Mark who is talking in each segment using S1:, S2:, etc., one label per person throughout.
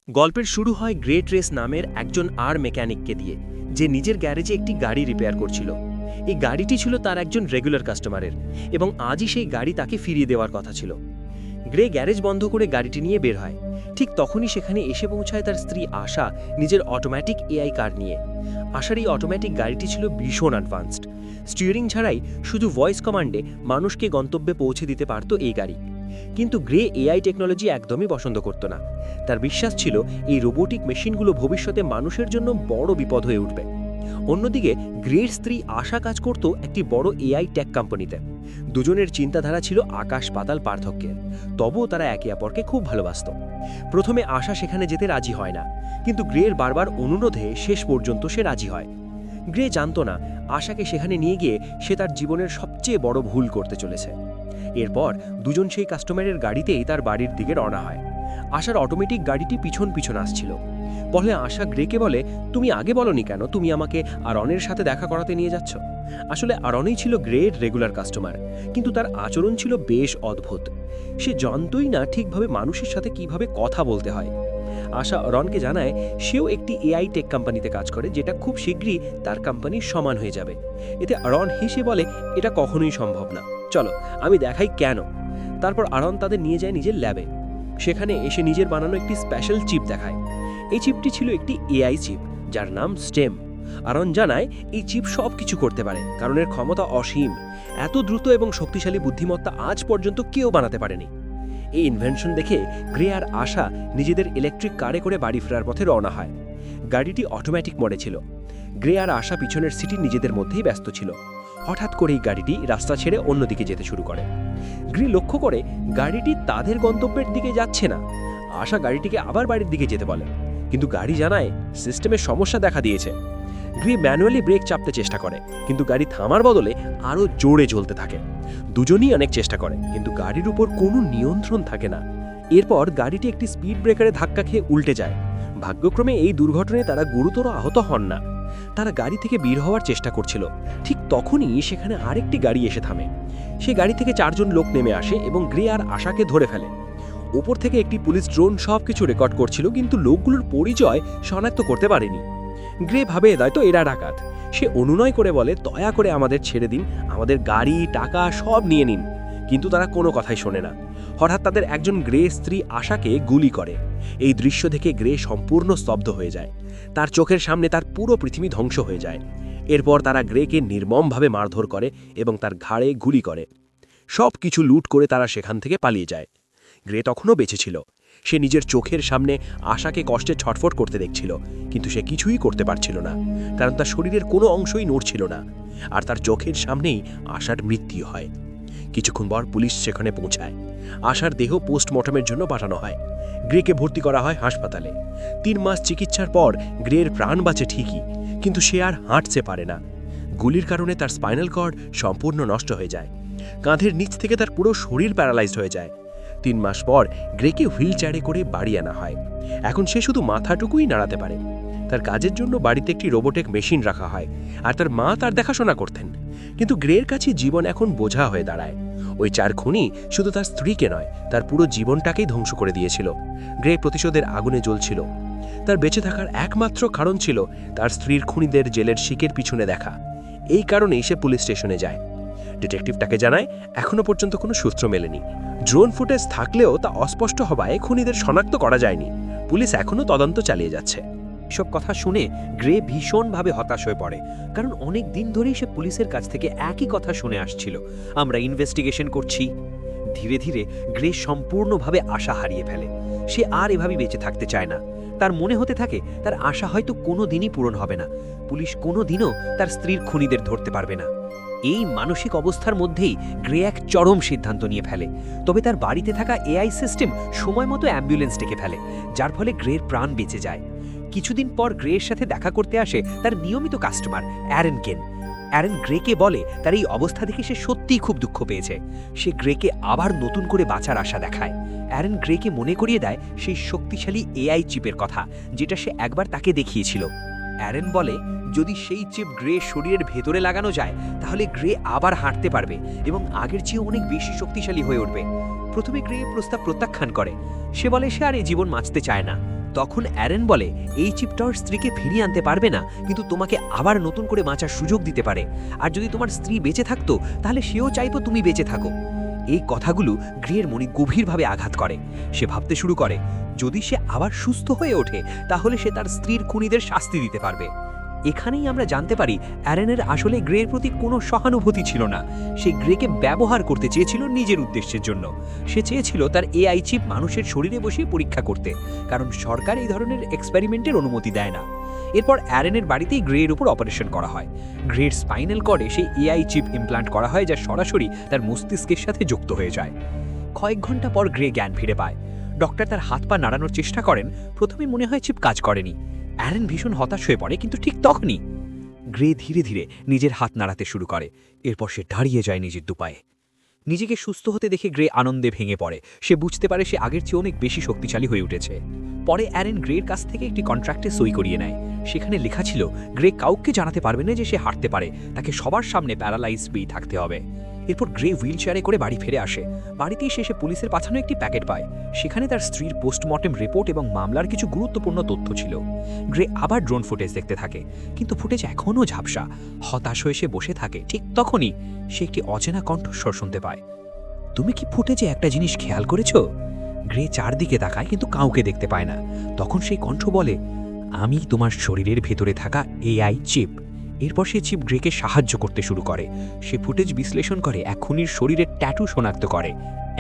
S1: গল্পের শুরু হয় গ্রেট রেস নামের একজন মেকানিককে দিয়ে, যে নিজের গ্যারেজে একটি গাড়ি রিপেয়ার করছিল। এই গাড়িটি ছিল তার একজন রেগুলার কাস্টমারের, এবং আজই সেই গাড়ি তাকে ফিরিয়ে দেওয়ার কথা ছিল। গ্রে গ্যারেজ বন্ধ করে গাড়িটি নিয়ে বের হয়। ঠিক তখনই সেখানে এসে পৌঁছায় তার স্ত্রী আশা, নিজের অটোমেটিক এআই কার নিয়ে। আশার এই অটোমেটিক গাড়িটি ছিল ভীষণ অ্যাডভান্সড। স্টিয়ারিং ছাড়াই শুধু ভয়েস কমান্ডে মানুষকে গন্তব্যে পৌঁছে দিতে পারত এই গাড়ি। কিন্তু গ্রে এআই টেকনোলজি একদমই পছন্দ করত না। তার বিশ্বাস ছিল এই রোবোটিক মেশিনগুলো ভবিষ্যতে মানুষের জন্য বড় বিপদ হয়ে উঠবে। অন্যদিকে গ্রের স্ত্রী আশা কাজ করত একটি বড় এআই টেক কোম্পানিতে। দুজনের চিন্তাধারা ছিল আকাশ পাতাল পার্থক্যের, তবুও তারা একে অপরকে খুব ভালোবাসত। প্রথমে আশা সেখানে যেতে রাজি হয় না, কিন্তু গ্রের বারবার অনুরোধে শেষ পর্যন্ত সে রাজি হয়। গ্রে জানত না আশাকে সেখানে নিয়ে গিয়ে সে তার জীবনের সবচেয়ে বড় ভুল করতে চলেছে। এরপর দুজন সেই কাস্টমারের গাড়িতেই তার বাড়ির দিকে রওনা হয়। আশার অটোমেটিক গাড়িটি পিছন পিছন আসছিল। পরে আশা গ্রেকে বলে, তুমি আগে বলনি কেন তুমি আমাকে আরনের সাথে দেখা করাতে নিয়ে যাচ্ছ? আসলে আরনই ছিল গ্রের রেগুলার কাস্টমার, কিন্তু তার আচরণ ছিল বেশ অদ্ভুত। সে জানতই না ঠিকভাবে মানুষের সাথে কিভাবে কথা বলতে হয়। আশা রনকে জানায় সেও একটি এআই টেক কোম্পানিতে কাজ করে, যেটা খুব শীঘ্রই তার কোম্পানির সমান হয়ে যাবে। এতে রন হেসে বলে, এটা কখনোই সম্ভব না, চলো আমি দেখাই কেন। তারপর আরন তাদের নিয়ে যায় নিজের ল্যাবে। সেখানে এসে নিজের বানানো একটি স্পেশাল চিপ দেখায়। এই চিপটি ছিল একটি এআই চিপ, যার নাম স্টেম। আরন জানায় এই চিপ সব কিছু করতে পারে, কারণ এর ক্ষমতা অসীম। এত দ্রুত এবং শক্তিশালী বুদ্ধিমত্তা আজ পর্যন্ত কেউ বানাতে পারেনি। এই ইনভেনশন দেখে গ্রে আর আশা নিজেদের ইলেকট্রিক কারে করে বাড়ি ফেরার পথে রওনা হয়। গাড়িটি অটোমেটিক মোডে ছিল। গ্রে আর আশা পিছনের সিটি নিজেদের মধ্যেই ব্যস্ত ছিল। হঠাৎ করেই গাড়িটি রাস্তা ছেড়ে অন্যদিকে যেতে শুরু করে। গ্রে লক্ষ্য করে গাড়িটি তাদের গন্তব্যের দিকে যাচ্ছে না। আশা গাড়িটিকে আবার বাড়ির দিকে যেতে বলে, কিন্তু গাড়ি জানায় সিস্টেমে সমস্যা দেখা দিয়েছে। গ্রে ম্যানুয়ালি ব্রেক চাপতে চেষ্টা করে, কিন্তু গাড়ি থামার বদলে আরও জোরে চলতে থাকে। দুজনই অনেক চেষ্টা করে, কিন্তু গাড়ির উপর কোনো নিয়ন্ত্রণ থাকে না। এরপর গাড়িটি একটি স্পিড ব্রেকারে ধাক্কা খেয়ে উল্টে যায়। ভাগ্যক্রমে এই দুর্ঘটনায় তারা গুরুতর আহত হন না। তারা গাড়ি থেকে বের হওয়ার চেষ্টা করছিল। ঠিক তখনই সেখানে আরেকটি গাড়ি এসে থামে। সে গাড়ি থেকে চারজন লোক নেমে আসে এবং গ্রে আর আশাকে ধরে ফেলে। উপর থেকে একটি পুলিশ ড্রোন সবকিছু রেকর্ড করছিল, কিন্তু লোকগুলোর পরিচয় শনাক্ত করতে পারেনি। গ্রে ভাবে হয়তো এরা ডাকাত। সে অনুনয় করে বলে, দয়া করে আমাদের ছেড়ে দিন, আমাদের গাড়ি টাকা সব নিয়ে নিন। কিন্তু তারা কোনো কথাই শোনে না। হঠাৎ তাদের একজন গ্রে স্ত্রী আশাকে গুলি করে। এই দৃশ্য দেখে গ্রে সম্পূর্ণ স্তব্ধ হয়ে যায়। তার চোখের সামনে তার পুরো পৃথিবী ধ্বংস হয়ে যায়। এরপর তারা গ্রেকে নির্মমভাবে মারধর করে এবং তার ঘাড়ে গুলি করে। সব কিছু লুট করে তারা সেখান থেকে পালিয়ে যায়। গ্রে তখনও বেঁচে ছিল। সে নিজের চোখের সামনে আশাকে কষ্টে ছটফট করতে দেখছিল, কিন্তু সে কিছুই করতে পারছিল না, কারণ তার শরীরের কোনো অংশই নড়ছিল না। আর তার চোখের সামনেই আশার মৃত্যু হয়। কিছুক্ষণ পর পুলিশ সেখানে পৌঁছায়। আশার দেহ পোস্টমর্টমের জন্য পাঠানো হয়। গ্রেকে ভর্তি করা হয় হাসপাতালে। 3 মাস চিকিৎসার পর গ্রের প্রাণ বাঁচে ঠিকই, কিন্তু সে আর হাঁটতে পারে না। গুলির কারণে তার স্পাইনাল কর্ড সম্পূর্ণ নষ্ট হয়ে যায়। কাঁধের নিচ থেকে তার পুরো শরীর প্যারালাইজড হয়ে যায়। 3 মাস পর গ্রেকে হুইল চেয়ারে করে বাড়ি আনা হয়। এখন সে শুধু মাথাটুকুই নাড়াতে পারে। তার কাজের জন্য বাড়িতে একটি রোবোটিক মেশিন রাখা হয়, আর তার মা তার দেখাশোনা করতেন। কিন্তু গ্রের কাছে জীবন এখন বোঝা হয়ে দাঁড়ায়। ওই 4 খুনি শুধু তার স্ত্রীকে নয়, তার পুরো জীবনটাকেই ধ্বংস করে দিয়েছিল। গ্রে প্রতিশোধের আগুনে জ্বলছিল। তার বেঁচে থাকার একমাত্র কারণ ছিল তার স্ত্রীর খুনিদের জেলের শিকের পিছনে দেখা। এই কারণেই সে পুলিশ স্টেশনে যায়। ডিটেকটিভটাকে জানায় এখনো পর্যন্ত কোনো সূত্র মেলেনি। ড্রোন ফুটেজ থাকলেও তা অস্পষ্ট হওয়ায় খুনিদের শনাক্ত করা যায়নি। পুলিশ এখনো তদন্ত চালিয়ে যাচ্ছে।
S2: এসব কথা শুনে গ্রে ভীষণভাবে হতাশ হয়ে পড়ে, কারণ অনেক দিন ধরেই সে পুলিশের কাছ থেকে একই কথা শুনে আসছিল, আমরা ইনভেস্টিগেশন করছি। ধীরে ধীরে গ্রে সম্পূর্ণভাবে আশা হারিয়ে ফেলে। সে আর এভাবে বেঁচে থাকতে চায় না। তার মনে হতে থাকে তার আশা হয়তো কোনো দিনই পূরণ হবে না। পুলিশ কোনো দিনও তার স্ত্রীর খুনিদের ধরতে পারবে না। এই মানসিক অবস্থার মধ্যেই গ্রে এক চরম সিদ্ধান্ত নিয়ে ফেলে। তবে তার বাড়িতে থাকা এআই সিস্টেম সময় মতো অ্যাম্বুলেন্স ডেকে ফেলে, যার ফলে গ্রের প্রাণ বেঁচে যায়। কিছুদিন পর গ্রের সাথে দেখা করতে আসে তার নিয়মিত কাস্টমার অ্যারন কেন। অ্যারন গ্রেকে বলে তার এই অবস্থা দেখে সে সত্যিই খুব দুঃখ পেয়েছে। সে গ্রেকে আবার নতুন করে বাঁচার আশা দেখায়। অ্যারন গ্রেকে মনে করিয়ে দেয় সেই শক্তিশালী এআই চিপের কথা, যেটা সে একবার তাকে দেখিয়েছিল। অ্যারন বলে যদি সেই চিপ গ্রে শরীরের ভেতরে লাগানো যায়, তাহলে গ্রে আবার হাঁটতে পারবে এবং আগের চেয়ে অনেক বেশি শক্তিশালী হয়ে উঠবে। প্রথমে গ্রে প্রস্তাব প্রত্যাখ্যান করে। সে বলে সে আর এই জীবন বাঁচতে চায় না। তখন অ্যারেন বলে এই চিপটা ওর স্ত্রীকে ফিরিয়ে আনতে পারবে না, কিন্তু তোমাকে আবার নতুন করে বাঁচার সুযোগ দিতে পারে। আর যদি তোমার স্ত্রী বেঁচে থাকতো তাহলে সেও চাইতো তুমি বেঁচে থাকো। এই কথাগুলো গ্রের মনে গভীরভাবে আঘাত করে। সে ভাবতে শুরু করে যদি সে আবার সুস্থ হয়ে ওঠে তাহলে সে তার স্ত্রীর খুনিদের শাস্তি দিতে পারবে। এখানেই আমরা জানতে পারি অ্যারেনের আসলে গ্রের প্রতি কোনো সহানুভূতি ছিল না। সে গ্রেকে ব্যবহার করতে চেয়েছিল নিজের উদ্দেশ্যের জন্য। সে চেয়েছিল তার এআই চিপ মানুষের শরীরে বসে পরীক্ষা করতে, কারণ সরকার এই ধরনের এক্সপেরিমেন্টের অনুমতি দেয় না। এরপর অ্যারেনের বাড়িতেই গ্রের উপর অপারেশন করা হয়। গ্রের স্পাইনাল কর্ডে সেই এআই চিপ ইমপ্লান্ট করা হয়, যা সরাসরি তার মস্তিষ্কের সাথে যুক্ত হয়ে যায়। কয়েক ঘন্টা পর গ্রে জ্ঞান ফিরে পায়। ডক্টর তার হাত পা নাড়ানোর চেষ্টা করেন। প্রথমে মনে হয় চিপ কাজ করেনি। অ্যারেন ভীষণ হতাশ হয়ে পড়ে, কিন্তু ঠিক তখনই গ্রে ধীরে ধীরে নিজের হাত নাড়াতে শুরু করে। এরপর সে দাঁড়িয়ে যায় নিজের দুপায়ে। নিজেকে সুস্থ হতে দেখে গ্রে আনন্দে ভেঙে পড়ে। সে বুঝতে পারে সে আগের চেয়ে অনেক বেশি শক্তিশালী হয়ে উঠেছে। পরে অ্যারেন গ্রের কাছ থেকে একটি কন্ট্রাক্টে সই করিয়ে নেয়। সেখানে লেখা ছিল গ্রে কাউকে জানাতে পারবে না যে সে হাঁটতে পারে, তাকে সবার সামনে প্যারালাইজ হয়েই থাকতে হবে। এরপর গ্রে হুইল চেয়ারে করে বাড়ি ফিরে আসে। বাড়িতেই সে পুলিশের পাঠানো একটি প্যাকেট পায়। সেখানে তার স্ত্রীর পোস্টমর্টেম রিপোর্ট এবং মামলার কিছু গুরুত্বপূর্ণ তথ্য ছিল। গ্রে আবার ড্রোন ফুটেজ দেখতে থাকে, কিন্তু ফুটেজ এখনও ঝাপসা। হতাশ হয়ে সে বসে থাকে। ঠিক তখনই সে একটি অচেনা কণ্ঠস্বর শুনতে পায়। তুমি কি ফুটেজে একটা জিনিস খেয়াল করেছো? গ্রে চারদিকে তাকায়, কিন্তু কাউকে দেখতে পায় না। তখন সেই কণ্ঠ বলে, আমি তোমার শরীরের ভেতরে থাকা এআই চিপ। এরপর সে চিপ গ্রেকে সাহায্য করতে শুরু করে। সে ফুটেজ বিশ্লেষণ করে, এক খুনির শরীরের ট্যাটু শনাক্ত করে।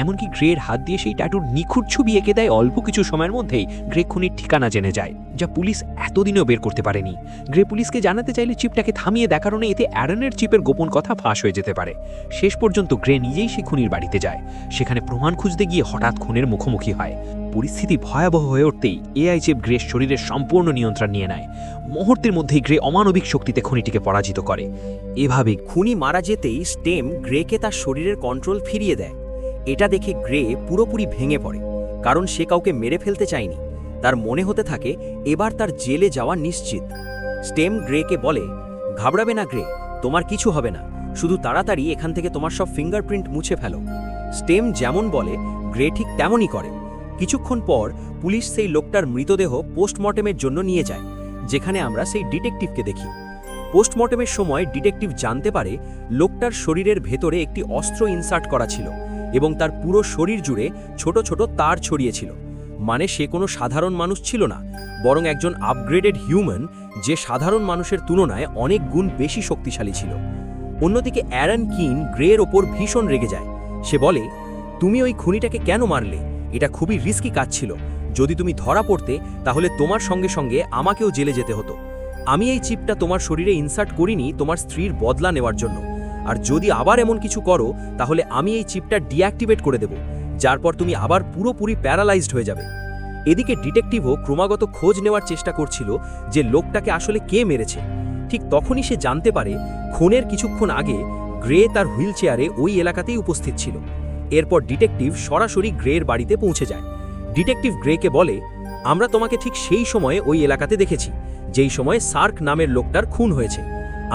S2: এমনকি গ্রের হাত দিয়ে সেই ট্যাটুর নিখুঁত ছবি এঁকে দেয়। অল্প কিছু সময়ের মধ্যেই গ্রে খুনির ঠিকানা জেনে যায়, যা পুলিশ এতদিনও বের করতে পারেনি। গ্রে পুলিশকে জানাতে চাইলে চিপটাকে থামিয়ে দেয়, কারণে এতে অ্যারনের চিপের গোপন কথা ফাঁস হয়ে যেতে পারে। শেষ পর্যন্ত গ্রে নিজেই সেই খুনির বাড়িতে যায়। সেখানে প্রমাণ খুঁজতে গিয়ে হঠাৎ খুনের মুখোমুখি হয়। পরিস্থিতি ভয়াবহ হয়ে উঠতেই এআই চিপ গ্রের শরীরের সম্পূর্ণ নিয়ন্ত্রণ নিয়ে নেয়। মুহূর্তের মধ্যেই গ্রে অমানবিক শক্তিতে খুনিটিকে পরাজিত করে। এভাবে
S1: খুনি মারা যেতেই স্টেম গ্রেকে তার শরীরের কন্ট্রোল ফিরিয়ে দেয়। এটা দেখে গ্রে পুরোপুরি ভেঙে পড়ে, কারণ সে কাউকে মেরে ফেলতে চায়নি। তার মনে হতে থাকে এবার তার জেলে যাওয়া নিশ্চিত। স্টেম গ্রেকে বলে, ঘাবড়াবে না গ্রে, তোমার কিছু হবে না, শুধু তাড়াতাড়ি এখান থেকে তোমার সব ফিঙ্গারপ্রিন্ট মুছে ফেলো। স্টেম যেমন বলে গ্রে ঠিক তেমনই করে। কিছুক্ষণ পর পুলিশ সেই লোকটার মৃতদেহ পোস্টমর্টেমের জন্য নিয়ে যায়, যেখানে আমরা সেই ডিটেকটিভকে দেখি। পোস্টমর্টেমের সময় ডিটেকটিভ জানতে পারে লোকটার শরীরের ভেতরে একটি অস্ত্র ইনসার্ট করা ছিল এবং তার পুরো শরীর জুড়ে ছোট ছোট তার ছড়িয়েছিল। মানে সে কোনো সাধারণ মানুষ ছিল না, বরং একজন আপগ্রেডেড হিউম্যান, যে সাধারণ মানুষের তুলনায় অনেক গুণ বেশি শক্তিশালী ছিল। অন্যদিকে অ্যারন কিন গ্রের ওপর ভীষণ রেগে যায়। সে বলে, তুমি ওই খুনিটাকে কেন মারলে? এটা খুবই রিস্কি কাজ ছিল। যদি তুমি ধরা পড়তে তাহলে তোমার সঙ্গে সঙ্গে আমাকেও জেলে যেতে হতো। আমি এই চিপটা তোমার শরীরে ইনসার্ট করিনি তোমার স্ত্রীর বদলা নেওয়ার জন্য। আর যদি আবার এমন কিছু করো তাহলে আমি এই চিপটা ডিঅ্যাক্টিভেট করে দেব, যার পর তুমি আবার পুরোপুরি প্যারালাইজড হয়ে যাবে। এদিকে ডিটেকটিভও ক্রমাগত খোঁজ নেওয়ার চেষ্টা করছিল যে লোকটাকে আসলে কে মেরেছে। ঠিক তখনই সে জানতে পারে খুনের কিছুক্ষণ আগে গ্রে তার হুইল চেয়ারে ওই এলাকাতেই উপস্থিত ছিল। এরপর ডিটেকটিভ সরাসরি গ্রের বাড়িতে পৌঁছে যায়। ডিটেকটিভ গ্রেকে বলে, আমরা তোমাকে ঠিক সেই সময়ে ওই এলাকাতে দেখেছি যেই সময় সার্ক নামের লোকটার খুন হয়েছে।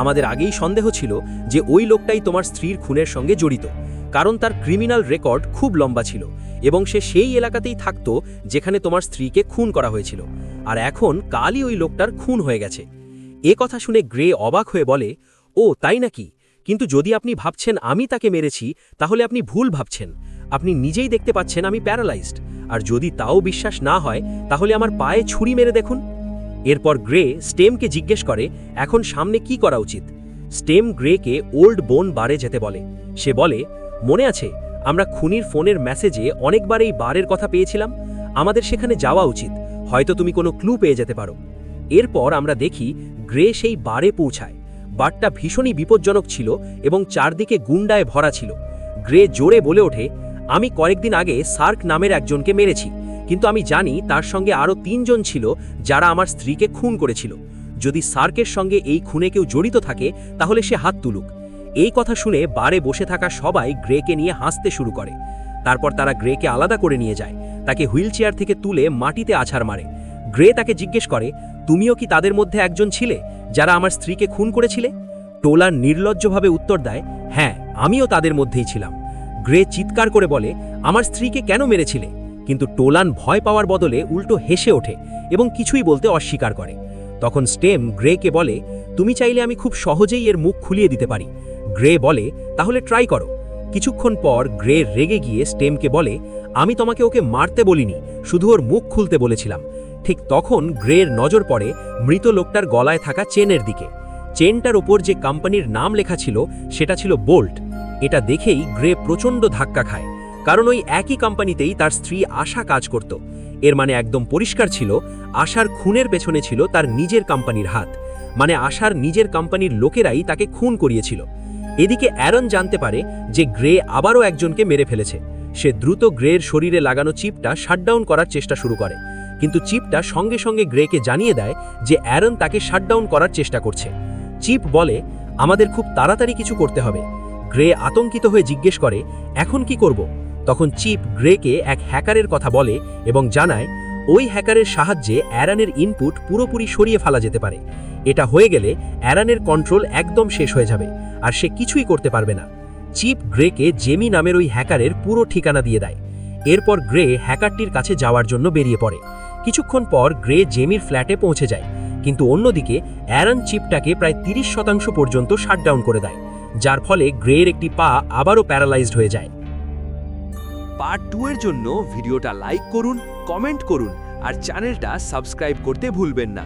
S1: আমাদের আগেই সন্দেহ ছিল যে ওই লোকটাই তোমার স্ত্রীর খুনের সঙ্গে জড়িত, কারণ তার ক্রিমিনাল রেকর্ড খুব লম্বা ছিল এবং সে সেই এলাকাতেই থাকতো যেখানে তোমার স্ত্রীকে খুন করা হয়েছিল। আর এখন কালই ওই লোকটার খুন হয়ে গেছে। এ কথা শুনে গ্রে অবাক হয়ে বলে, ও তাই নাকি? কিন্তু যদি আপনি ভাবছেন আমি তাকে মেরেছি তাহলে আপনি ভুল ভাবছেন। আপনি নিজেই দেখতে পাচ্ছেন আমি প্যারালাইজড। আর যদি তাও বিশ্বাস না হয় তাহলে আমার পায়ে ছুরি মেরে দেখুন। এরপর গ্রে স্টেমকে জিজ্ঞেস করে এখন সামনে কি করা উচিত। স্টেম গ্রেকে ওল্ড বোন বারে যেতে বলে। সে বলে, মনে আছে আমরা খুনির ফোনের মেসেজে অনেকবার এই বারের কথা পেয়েছিলাম? আমাদের সেখানে যাওয়া উচিত, হয়তো তুমি কোনো ক্লু পেয়ে যেতে পারো। এরপর আমরা দেখি গ্রে সেই বারে পৌঁছায়। বারটা ভীষণই বিপজ্জনক ছিল এবং চারদিকে গুন্ডায় ভরা ছিল। গ্রে জোরে বলে ওঠে, আমি কয়েকদিন আগে সার্ক নামের একজনকে মেরেছি, কিন্তু আমি জানি তার সঙ্গে আরও 3 জন ছিল যারা আমার স্ত্রীকে খুন করেছিল। যদি সার্কের সঙ্গে এই খুনে কেউ জড়িত থাকে তাহলে সে হাত তুলুক। এই কথা শুনে বারে বসে থাকা সবাই গ্রেকে নিয়ে হাসতে শুরু করে। তারপর তারা গ্রেকে আলাদা করে নিয়ে যায়, তাকে হুইল চেয়ার থেকে তুলে মাটিতে আছাড় মারে। গ্রে তাকে জিজ্ঞেস করে, তুমিও কি তাদের মধ্যে একজন ছিলে যারা আমার স্ত্রীকে খুন করেছিলে? টোলার নির্লজ্জভাবে উত্তর দেয়, হ্যাঁ, আমিও তাদের মধ্যেই ছিলাম। গ্রে চিৎকার করে বলে, আমার স্ত্রীকে কেন মেরেছিলে?
S3: কিন্তু টোলান ভয় পাওয়ার বদলে উল্টো হেসে ওঠে এবং কিছুই বলতে অস্বীকার করে। তখন স্টেম গ্রেকে বলে, তুমি চাইলে আমি খুব সহজেই এর মুখ খুলিয়ে দিতে পারি। গ্রে বলে, তাহলে ট্রাই করো। কিছুক্ষণ পর গ্রে রেগে গিয়ে স্টেমকে বলে, আমি তোমাকে ওকে মারতে বলিনি, শুধু ওর মুখ খুলতে বলেছিলাম। ঠিক তখন গ্রের নজর পড়ে মৃত লোকটার গলায় থাকা চেনের দিকে। চেনটার ওপর যে কোম্পানির নাম লেখা ছিল সেটা ছিল বোল্ট। এটা দেখেই গ্রে প্রচণ্ড ধাক্কা খায়, কারণ ওই একই কোম্পানিতেই তার স্ত্রী আশা কাজ করত। এর মানে একদম পরিষ্কার ছিল আশার খুনের পেছনে ছিল তার নিজের কোম্পানির হাত, মানে আশার নিজের কোম্পানির লোকেরাই তাকে খুন করিয়েছিল। এদিকে অ্যারন জানতে পারে যে গ্রে আবারও একজনকে মেরে ফেলেছে। সে দ্রুত গ্রের শরীরে লাগানো চিপটা শাটডাউন করার চেষ্টা শুরু করে, কিন্তু চিপটা সঙ্গে সঙ্গে গ্রেকে জানিয়ে দেয় যে অ্যারন তাকে শাটডাউন করার চেষ্টা করছে। চিপ বলে, আমাদের খুব তাড়াতাড়ি কিছু করতে হবে। গ্রে আতঙ্কিত হয়ে জিজ্ঞেস করে, এখন কি করব? তখন চিপ গ্রেকে এক হ্যাকারের কথা বলে এবং জানায় ওই হ্যাকারের সাহায্যে অ্যারনের ইনপুট পুরোপুরি সরিয়ে ফেলা যেতে পারে। এটা হয়ে গেলে অ্যারনের কন্ট্রোল একদম শেষ হয়ে যাবে আর সে কিছুই করতে পারবে না। চিপ গ্রেকে জেমি নামের ওই হ্যাকারের পুরো ঠিকানা দিয়ে দেয়। এরপর গ্রে হ্যাকারটির কাছে যাওয়ার জন্য বেরিয়ে পড়ে। কিছুক্ষণ পর গ্রে জেমির ফ্ল্যাটে পৌঁছে যায়, কিন্তু অন্যদিকে অ্যারন চিপটাকে প্রায় 30% পর্যন্ত শাটডাউন করে দেয়, যার ফলে গ্রের একটি পা আবারও প্যারালাইজড হয়ে যায়।
S4: পার্ট 2 এর জন্য ভিডিওটা লাইক করুন, কমেন্ট করুন আর চ্যানেলটা সাবস্ক্রাইব করতে ভুলবেন না।